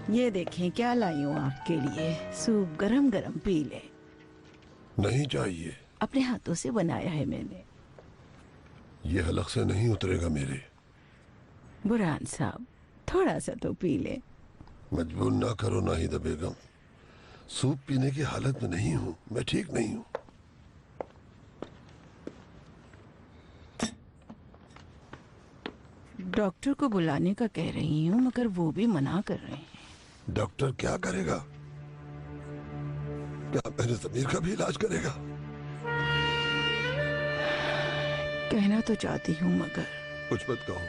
ये देखें क्या लाई हूँ आपके लिए। सूप गरम गरम पी ले। नहीं चाहिए। अपने हाथों से बनाया है मैंने। ये हलक से नहीं उतरेगा मेरे। बुरहान साहब, थोड़ा सा तो पी ले। मजबूर ना करो नाहिदा बेगम। सूप पीने की हालत में नहीं हूँ, मैं ठीक नहीं हूँ। डॉक्टर को बुलाने का कह रही हूँ मगर वो भी मना कर रहे हैं। डॉक्टर क्या करेगा? क्या मेरे जमीर का भी इलाज करेगा? कहना तो चाहती हूँ मगर। कुछ मत कहो,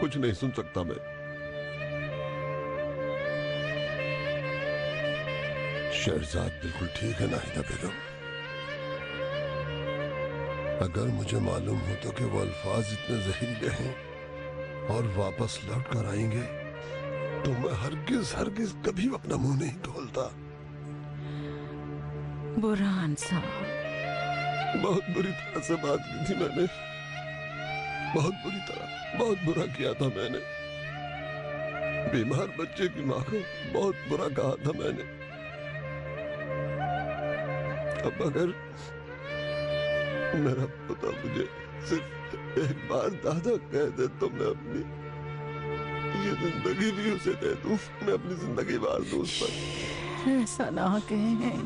कुछ नहीं सुन सकता मैं। शहजाद बिल्कुल ठीक है नाहिदा बेगम। अगर मुझे मालूम हो तो कि वो अल्फाज इतने जहरीले हैं और वापस लौट कर आएंगे तो मैं हरगिज हरगिज कभी अपना मुंह नहीं खोलता। बुरहान साहब, बहुत बुरी तरह से बात की थी मैंने, बहुत बुरी तरह, बहुत बुरा किया था मैंने। बीमार बच्चे की माँ को बहुत बुरा कहा था मैंने। अब अगर मेरा पिता मुझे सिर्फ एक बार दादा कह दे तो मैं अपनी ये जिंदगी भी उसे दे दूं। मैं अपनी जिंदगी वार दूं उस पर। ऐसा ना कहें।